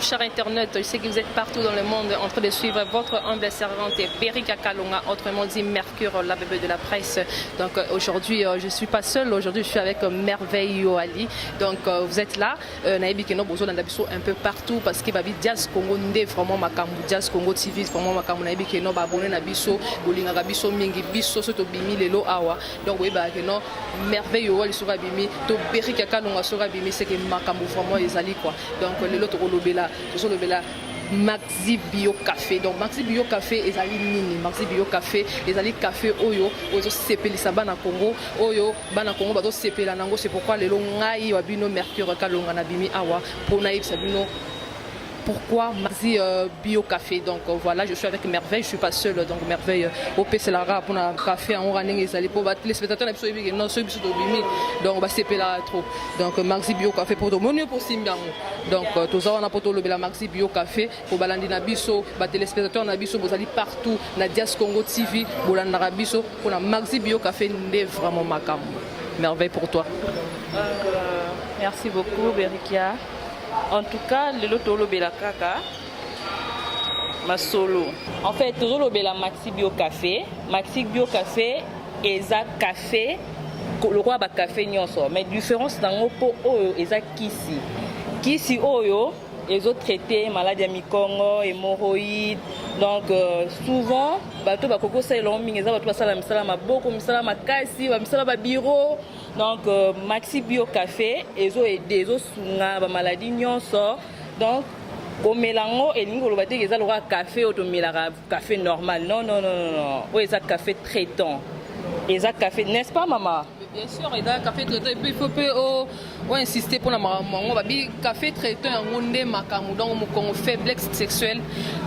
Bonjour chers internautes, je sais que vous êtes partout dans le monde en train de suivre votre humble servante Berika Kalonga, autrement dit Mercure, la bébé de la presse. Donc aujourd'hui je ne suis pas seule, aujourd'hui je suis avec Merveille Yoali. Donc vous êtes là, Naïbi Keno Bozo Nandabiso un peu partout parce que Babi Jazz Congo Nde vraiment Makambu, Jazz Congo TV vraiment Makambu Naïbi Keno Babone Nabiso, Bolinga Gabiso Mingi Biso Soto Bimi Lelo Awa. Donc oui bah Keno Merveille Yoali sur Bimi, to Berika Kalonga sur Bimi, c'est que Makambu vraiment les alliés quoi. Donc l'autre Lobela, Maxi Bio Café. Donc Maxi Bio Café ezali nini? Maxi Bio Café ezali café oyo ozo sepelisa bana Congo oyo bana Congo bazo sepela nango. C'est pourquoi lelo ngai wabino Mercure Kalonga na bimi awa pour naïf sabino. Pourquoi Maxi Bio Café? Donc voilà, je suis avec Merveille, je suis pas seule. Donc Merveille au PC Lara pour un café en running et les spectateurs non ceux qui sont donc on va se là trop. Donc Maxi Bio Café pour mon pour Simbian. Donc tout ça on a pour le Maxi Bio Café pour Balandina Biso, les téléspectateurs na Biso, vous allez partout na Dias Congo TV, Bolandara Biso pour la Maxi Bio Café n'est vraiment macam. Merveille pour toi. Merci beaucoup Berikia. En tout cas, le Lotolo Bela Kaka, ma solo. En fait, Lotolo Bela Maxi Bio Café. Maxi Bio Café, Eza Café, le roi ba café nyonso. Mais différence dans le pot Oyo, Eza Kisi. Kisi Oyo, les autres traités, maladie à mi-congo, hémorroïdes. Donc, souvent, bateau ba koko sa eloming, Eza bateau ba sala misala ma boko, misala ma kasi, misala ba bureau. Donc Maxi Bio Café ezo aider ezo sunga ba maladie nyonso. Donc au mélango et lingo lobate eza le café automélara café normal. Non non non non. O eza café traitant. Eza café, n'est-ce pas maman? Bien sûr, il y a un café traitant et puis il faut insister pour la maman. Babi café traitant en onde makamu donc mon faiblesse sexuelle,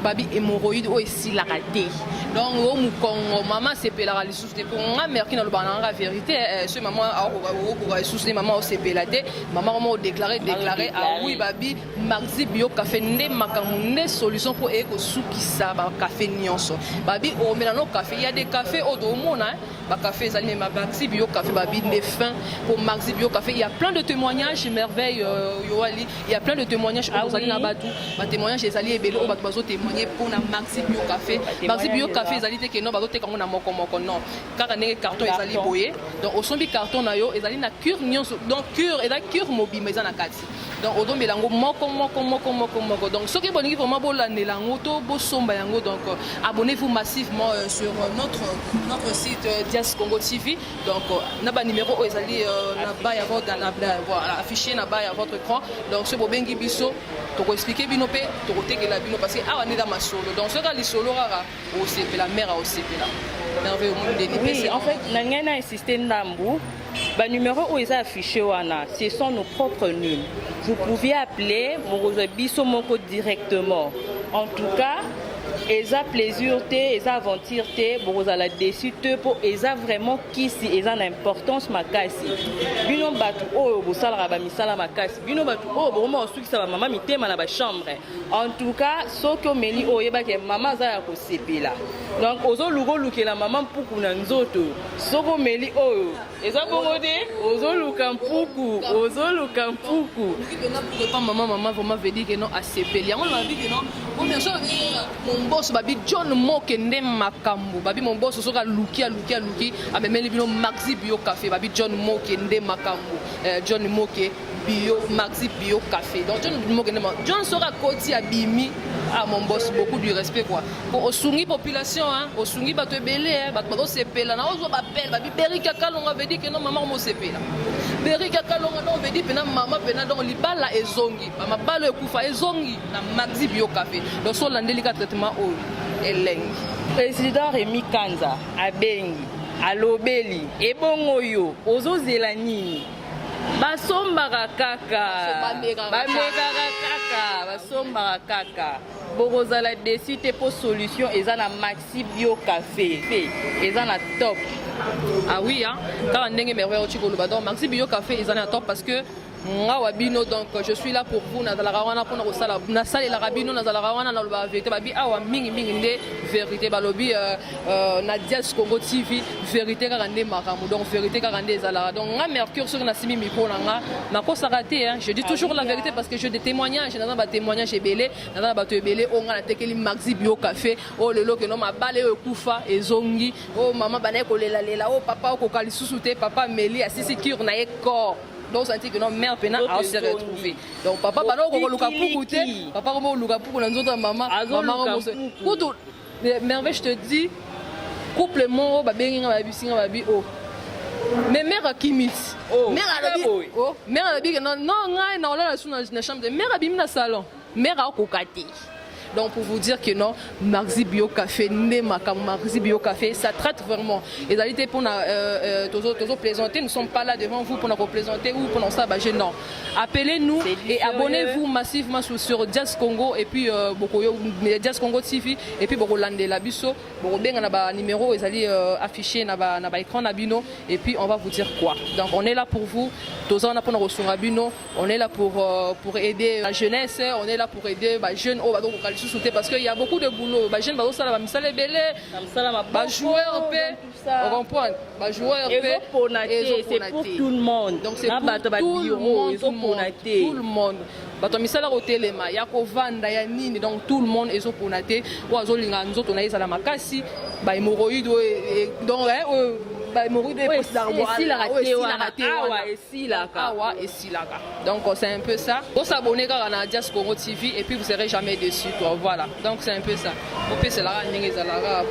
babi hémorroïde ou ici la raté. Donc mon maman c'est pelera les sous pour moi mère qui n'a le banana la vérité ce maman a sous des maman au CPLAD maman m'a déclaré ah oui babi Maxi Bio Café né makamu né solution pour éco sous qui ça café nyonso. Babi au mélano café il y a des cafés au domona café zali Maxi Bio Café babi des fins pour Maxi Bio Café. Il y a plein de témoignages Merveille Yoali, il y a plein de témoignages aux alliés Nabadou, témoignages des alliés Bello au bazo témoigner pour la Maxi Bio Café. Maxi Bio Café les alliés que non bazo te comme on a moko non car un carton les alliés boyé donc au sombi carton na yo les alliés na cure nyonso donc cure et la cure mobile mais na kati donc au dombe lango moko donc ceux qui bonni vraiment bolane lango to bo somba yango donc abonnez-vous massivement sur notre site Dias Congo TV. Donc naba numéro ezali na-bas ya votre voilà affiché na-bas ya votre écran. Donc ce bobengi biso to ko expliquer bino pe to ko tekela bino parce que awa nida masolo donc ce ka li solo rara o c'est la mère au c'est là merveilleux monde de oui en fait nangena insister ndambu ba numéro où est affiché wana ce sont nos propres nuls. Vous pouviez appeler Morozo Biso Moko directement. En tout cas eza plaisir te eza aventure te boza la dessus te pour eza vraiment kisi eza na importance makasi bino batu oyo bosala ba misala makasi bino batu oyo vraiment osukisa ba mama mitema na ba chambre. En tout cas soki omeli oyo ba ke mama za ya kosepela donc ozo lugo lukela mama mpuku na nzoto soko meli oyo eza bongo te ozo luka mpuku pas maman vraiment veut dire que non asepeli yango na vie que non on bien sûr mon boss babi John Moke nde makambu babi mon boss soka luki amemeli bino Maxi Bio Café babi John Moke nde makambu John Moke Bio Maxi Bio Café donc John Moke nde John sera koti abimi à mon boss beaucoup du respect quoi pour osungi population hein osungi bato ebele hein bato sepela na ozo bapel babi Berika Kalonga veut dire que non maman mo sepela Berika Kalonga non veut dire pena maman pena donc libala ezongi mama balo ekufa ezongi na Maxi Bio Café donc so landeli ka traitement o elengi président Rémi Kanza abengi alobeli ebongo yo ozozela nini basombaka kaka bokozala desi te po solution eza na Maxi Bio Café eza na top. Ah oui hein quand ndenge merveille au chikolo donc Maxi Bio Café eza na top parce que nga wabino donc je suis là pour vous nazala rawana pour na sala na sala la rabino nazala rawana na loba vérité babi awa mingi nde vérité balobi na Dias Congo TV vérité ka rande makamu donc vérité ka rande ezala donc nga Mercure sur na simi micro na ko sarate hein je dis toujours la vérité parce que je des témoignages na ba témoignage ebele na ba to ebele o nga na tekeli Maxi Bio Café o lelo ke no mabale o kufa ezongi o mama bana ko lela o papa ko kalisusu te papa meli asisi cure na corps. Donc ça dit que non mère pena a se retrouver. Donc papa bana ko luka puku te papa ko luka puku na nzoto mama mama ko kutu merveille je te dis couple mon ba bengi nga ba bisinga ba bi o mais mère kimit mère alabi oh mère alabi non nga na la na chambre de mère abimi na salon mère a ko kati. Donc pour vous dire que non, Maxi Bio Café, Maxi Bio Café, ça traite vraiment. Et d'ailleurs pour nous plaisanter, nous ne sommes pas là devant vous pour nous plaisanter ou pour nous sabager, non. Appelez-nous et abonnez-vous massivement sur Dias Congo et puis Dias Congo TV et puis Borolande Labiso, Borobeng on a numéro ils allaient afficher na écran nabino et puis on va vous dire quoi. Donc on est là pour vous, tous on a pour nous recevoir Bino, on est là pour aider la jeunesse, on est là pour aider les jeunes au parce qu'il y a beaucoup de boulot. Les jeunes vont faire des belé, les joueurs on comprend, les joueurs c'est pour tout le monde. Donc c'est pour tout le monde, tout le monde. Bato misala hotelema ya ko vanda ya nini donc tout le monde ezo ponate oazo linga nzoto na ezala makasi ba hémorroïde donc ba hémorroïde est d'armoire et donc c'est un peu ça. Vous s'abonner à Dias Congo TV et puis vous serez jamais déçus quoi. Voilà. Donc c'est un peu ça. Au pire c'est la ndenge ezalaka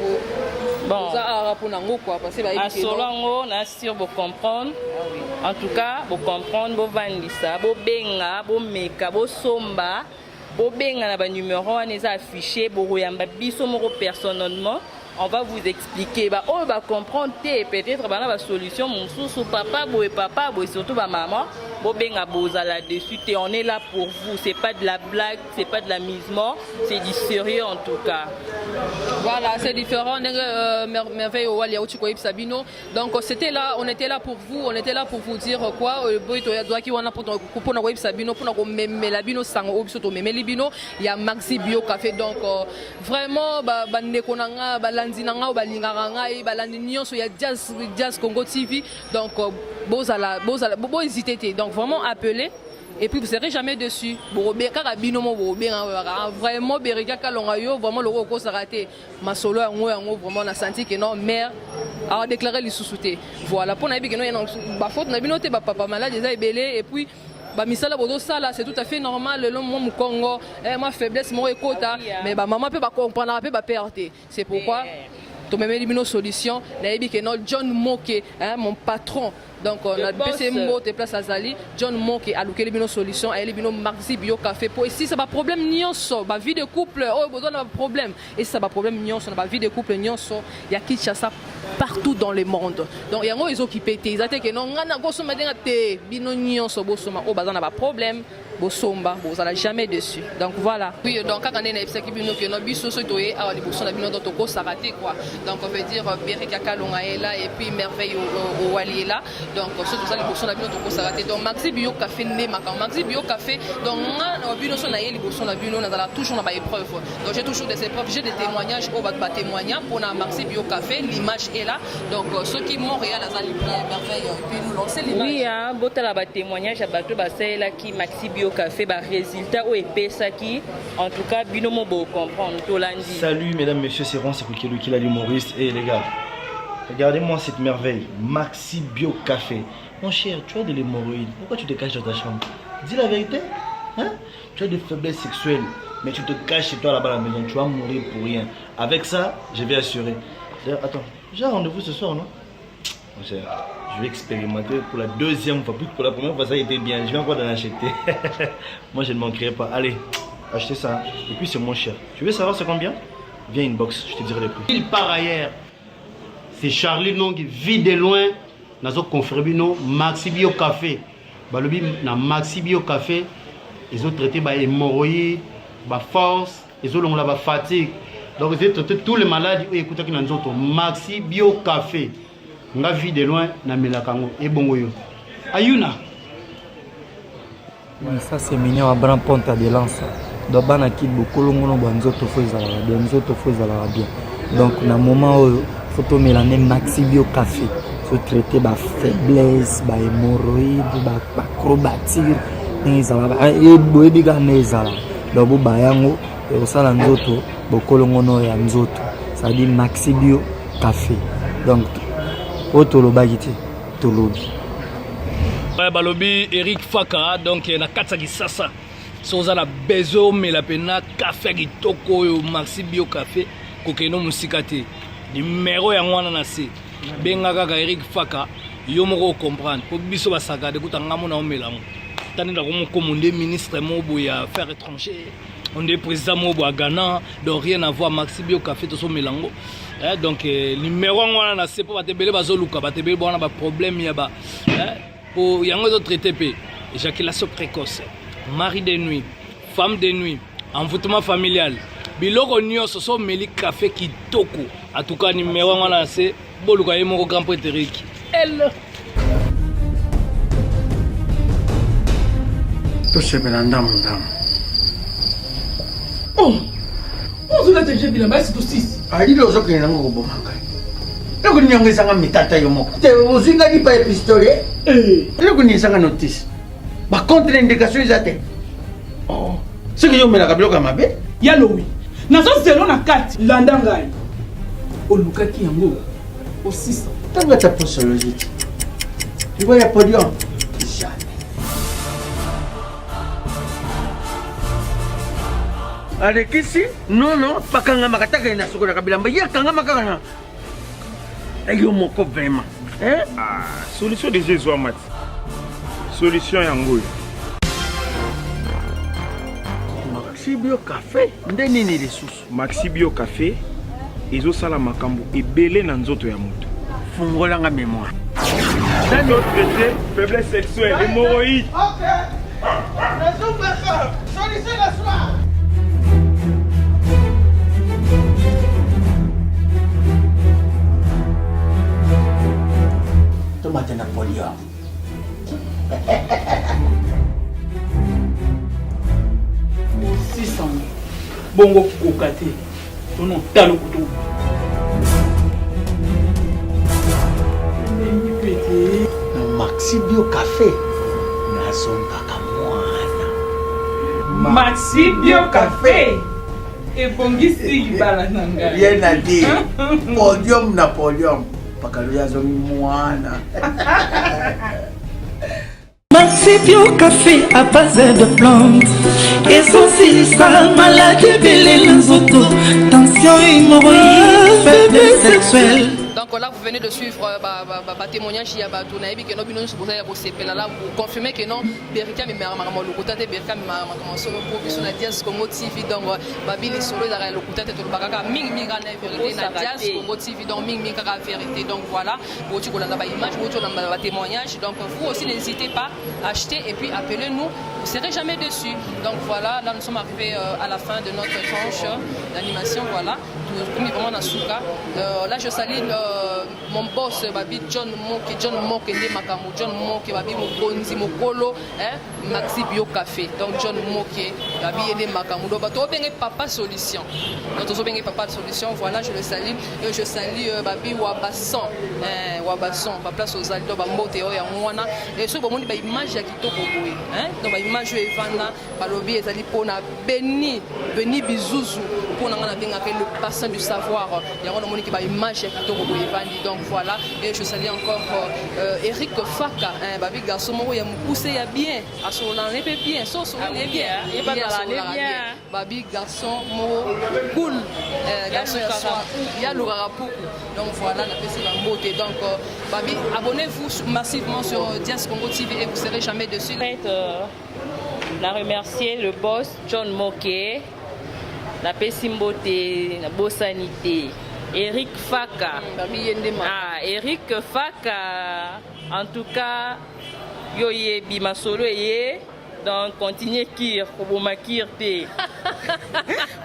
bon ça pour nango quoi parce que ba à solongo na sûr vous comprendre. En tout cas, vous comprendre, vous vandisa, vous benga, vous meka, vous somba, vous benga na ba numéro on les affiché, vous royamba biso moko personnellement. On va vous expliquer, on va comprendre peut-être la solution, mon sous papa, et surtout ma maman, là-dessus, on est là pour vous, c'est pas de la blague, c'est pas de la mise mort, c'est du sérieux en tout cas. Voilà, c'est différent, merveille au Walia Uchikoïb Sabino. Donc c'était là, on était là pour vous, on était là pour vous dire quoi, il y a Maxi Bio Café, donc vraiment, Zinanga balinganga et balandi nyonso ya Dias Congo TV donc bo hésiter donc vraiment appeler et puis vous serez jamais dessus kaka bino mo vraiment berika kalonga yo vraiment le roko s'arrêter masolo yango vraiment na senti que non mère a déclaré les sous-souté voilà pour na bi que non ya ba faute na bino te ba papa malade déjà ebelé et puis misala bodo sala c'est tout à fait normal le mon Congo ma faiblesse mon écota mais maman peut pas comprendre peut pas perdre c'est pourquoi tu me mets une solution naïbi que non John Moke mon patron donc on a PC mot de place à Zali John Moke a loqué une solution a éliminé Maxi Bio Café pour ici ça va problème nyonso ba vie de couple oh besoin d'un problème et ça va problème nyonso ba vie de couple nyonso il y a Kinshasa partout dans le monde donc il y a ils occupé ils attaquent que non ngana go soma denga te bino nyonso bo soma o bazana ba problème bo somba bo zala jamais dessus donc voilà oui donc quand on est na epsaki bino que no biso so toye a li boso na bino donc ko s'arrêter quoi donc on veut dire Berika Kalonga est là et puis merveille au Wali est là donc surtout ça les boso na bino donc ko s'arrêter donc Maxi Bio Café né maka Maxi Bio Café donc na bino so na ye li boso na bino na zala toujours na ba épreuve donc j'ai toujours des épreuves j'ai des témoignages au ba témoignage pour na Maxi Bio Café l'image est là donc ceux qui Montréal à Zali merveille et puis nous lancer l'image oui hein botala ba témoignage à bato ba là qui Maxi Bio Café ba résultat ou épesa qui en tout cas bino mo bo comprendre to lundi. Salut mesdames messieurs, c'est Ron Sekoukelou qui l'a l'humoriste et les gars regardez-moi cette merveille Maxi Bio Café. Mon cher, tu as de l'hémorroïde, pourquoi tu te caches dans ta chambre? Dis la vérité hein? Tu as des faiblesses sexuelles mais tu te caches chez toi là-bas à la maison, tu vas mourir pour rien. Avec ça je vais assurer. Attends, j'ai un rendez-vous ce soir non? Mon cher, je vais expérimenter pour la deuxième fois, plus que pour la première fois ça a été bien, je vais encore en acheter. Moi je ne manquerai pas, allez, achetez ça, et puis c'est moins cher. Tu veux savoir c'est combien? Viens inbox, je te dirai les prix. Par ailleurs, c'est Charlie Long qui vit de loin, dans un confrère Maxi Bio Café. Balobi na Maxi Bio Café, ils ont traité par hémorroïdes, par force, ils ont la fatigue. Donc ils ont traité tous les maladies où écoutez qui nous ont Maxi Bio Café. Nga vie de loin na melakango e bongo yo ayuna Ça c'est mignon à Bran Ponta de Lance. Donc bana kid bokolo ngono banzoto fo ezala bien, nzoto fo ezala bien. Donc na moment où photo mélané maxi bio café. Faut traiter ba faiblesse, ba hémorroïde, ba acrobatir, ezala e boyebi ga nezala. Donc bo bayango e osala nzoto bokolo ngono ya nzoto. Ça dit maxi bio café. Donc otolo bagiti tolobi. Balobi Eric Faka donc na katsaki sasa soza na bezo mela pena café kitoko yo maxi bio café kokeno musikate numéro ya ngwana na se benga kaka Eric Faka yo moko comprendre po biso basaka de kutanga mona o melango tani na ko monde ministre mobo ya affaires étrangères on est président mobo à Ghana donc rien à voir maxi bio café to so melango donc numéro ngwana na se po batebele bazoluka batebele bona ba problème ya ba pour y a un autre TP, éjaculation précoce, mari de nuit, femme de nuit, envoûtement familial. Biloko nyo soso meli café kitoko. En tout cas numéro 1 là c'est boluka yemo grand prêtre Eric. Elle. To se belanda ndam. Oh. On se l'a déjà dit là-bas c'est tout 6. Ali lo zo kena ngo bomanga. Loko nyangisa nga mitata yo moko. Te uzinga di pa pistolet. Loko nyangisa nga notice. Ba contre indication izate. Oh. Ce que yo mela kabilo ka mabe. Yalo oui. Nazo zelo na kati landa ngai. Olukaki yango. Au 600. Tanga ta posologie. Tu vois ya podium. Jamais. Avec ici, non, pakanga makataka ina sokola kabila mba ya kanga makaka na. Ayo moko vraiment. Hein? Ah, solution de Jésus Amat. Solution yango. Maxi Bio Café, ndeni ni ressources. Maxi Bio Café, ezo sala makambo ebele na nzoto ya moto. Fungola nga mémoire. Dans notre traité, faiblesse sexuelle, hémorroïde. OK. Solution la soir. Tomate Napoléon. Bongo kokate. Non talo kutu. Maxi Bio Café. Nazonga kamwana. Maxi Bio Café. Et bongisi balananga. Bien à dire. Podium Napoléon. Pakaluya zomi mwana. Maxi Bio Café à base de plantes. Essentiel ça, maladie belé les autos. Tension hémorroïde, faiblesse sexuelle. Donc là, vous venez de suivre témoignage il y a Batonaïbi qui est non pour ça là vous confirmez que non Berika mais maman le côté Berika maman solo pour sur la Dias Congo TV donc babi les solo dans le côté de bakaka ming ming na vérité na Dias Congo TV donc ming ming ka vérité donc voilà vous tu la image vous tu la témoignage donc vous aussi n'hésitez pas à acheter et puis appelez-nous vous serez jamais déçus donc voilà là nous sommes arrivés à la fin de notre tranche d'animation voilà nous vraiment dans Souka là je salue mon boss babi John Moke ndi makambo John Moke babi mokonzi mokolo Maxi Bio Café donc John Moke babi ndi makambo do bato benge papa solution donc to benge papa solution voilà je le salue et je salue babi Wabasson ba place aux aldo ba mbote ya mwana et so ba moni ba image ya kitoko boye donc ba image evana balobi ezali pona Beni Bizuzu pona ngana benga ke le bassin du savoir ya ngona moni ki ba image ya kitoko boye vandi donc voilà et je salue encore Eric Faka babi garçon moko ya mukuse ya bien asola ne bien so so ne bien et ba la ne bien babi garçon moko cool garçon ya lurara pouku donc voilà la pesi la beauté donc babi abonnez-vous massivement sur Dias Congo TV et vous serez jamais dessus. La remercier le boss John Moke la pesi beauté la bosanité Eric Faka. Eric Faka. En tout cas, yo ye bimasolo ye. Donc continuez kir pour makir te.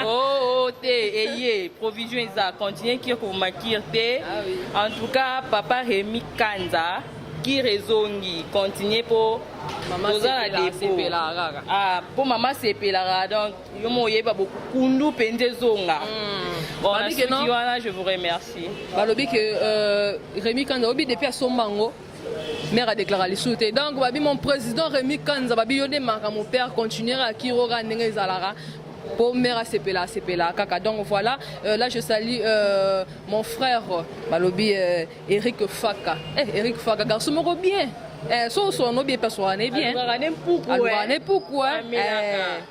Oh te eye provision isa continuez kir pour makir te. En tout cas, papa Rémi Kanza qui rezongi continuer pour Maman pour maman sepela donc yo moyeba beaucoup kundu pende zonga. Bon, je vous remercie. Balobi que Rémi Kanza obi depuis à Sombango mère a déclaré les soutes. Donc babi mon président Rémi Kanza babi yo demaka mon père continuer à Kiroga ndenge zalara pour mère à sepela kaka. Donc voilà, là je salue mon frère balobi Eric Faka. Eric Faka garçon moko bien. So no bien persoane bien. Alors pourquoi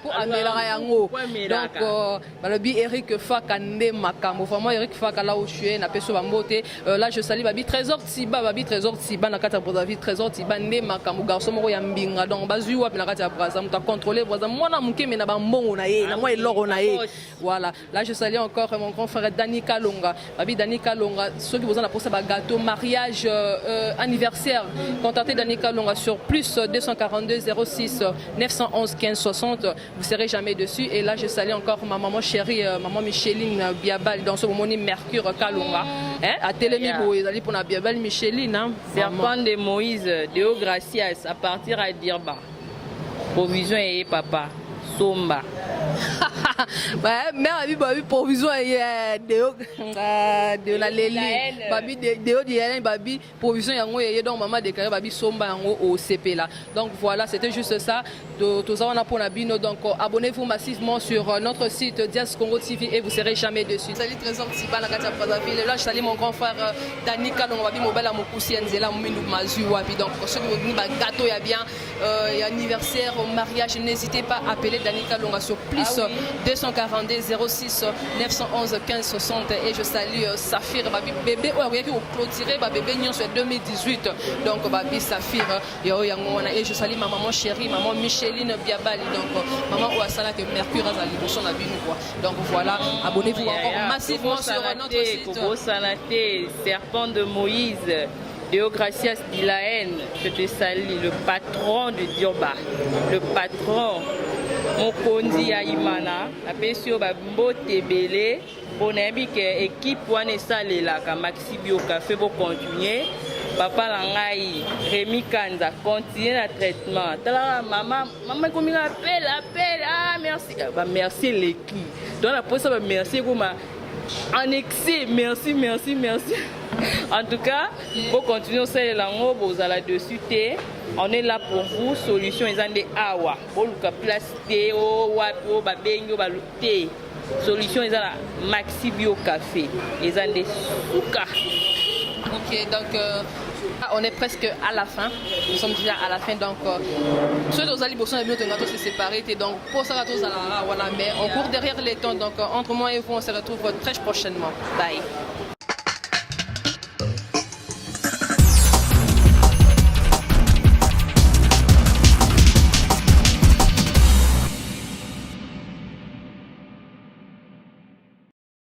pour amélioré yango. Donc balobi Eric Faka ndé makambo. Vraiment Eric Faka là où je suis na peso bambote. Là je salue babi Trésor Tiba na kata Brazzaville Trésor Tiba ndé makambo garçon moko ya mbinga. Donc bazui wapi na kata Brazzaville muta contrôler Brazzaville mwana muke me na bambongo na ye na moi eloro na ye. Voilà, là je salue encore mon grand frère Dani Kalonga. Babi Dani Kalonga ceux qui vous en a pour ça gâteau mariage anniversaire. Contactez Dani Kalonga sur plus 242 06 911 15 60. Vous serez jamais dessus. Et là, je salue encore ma maman chérie, maman Micheline Biabal, dans ce moment Mercure Kalonga. À Télémibo, ils allaient pour la Biabal Micheline. Serpent de Moïse, Deo Gracias, à partir à Dirba. Provision et papa. Somba. Mère a vu provision de la Lélie. Babi de babi provision yango et donc maman déclaré babi somba yango au CP là. Donc voilà, c'était juste ça. Tout ça on a pour Nabino. Donc abonnez-vous massivement sur notre site Dias Congo TV et vous serez jamais dessus. Salut Trésor Tiba na kata Brazzaville. Là je salue mon grand frère Dani Kalonga babi mobile à Mokusi Nzela Mindu Mazu wapi. Donc ceux qui vont ba gâteau ya bien anniversaire au mariage, n'hésitez pas à appeler Dani Kalonga sur plus 242 06 911 15 60 et je salue Saphir babi bébé qui au clôturer ba bébé nyon sur 2018 donc babi Saphir yo yango et je salue ma maman chérie maman Micheline Biabali donc maman Ouassala que Mercure a l'émotion na bino quoi. Donc voilà, abonnez-vous encore massivement sur notre site Kobo Salate, Serpent de Moïse, Deo Gracias Dilaen, je te salue, le patron de Dioba, le patron Mokondi Aimana, apesio Mbote Belé, pour que équipe wane salela ka Maxi Bio Café pour continuer. Papa Langai, Rémi Kanza, continuer le traitement. Maman comme il appelle, ah merci, merci l'équipe. Donc la poste merci comme en excès, merci. En tout cas, pour continuer c'est lango bozala dessus té. On est là pour vous, solution ils ont des awa. Pour le place té o wapo ba bengo ba luté. Solution ils ont la Maxi Bio Café. Ils ont des souka. Ok, donc on est presque à la fin. Nous sommes déjà à la fin. Donc, ceux qui ont ali bossé de gâteau se séparés. Donc, pour ça, voilà, mais on court derrière les temps. Donc, entre moi et vous, on se retrouve très prochainement. Bye.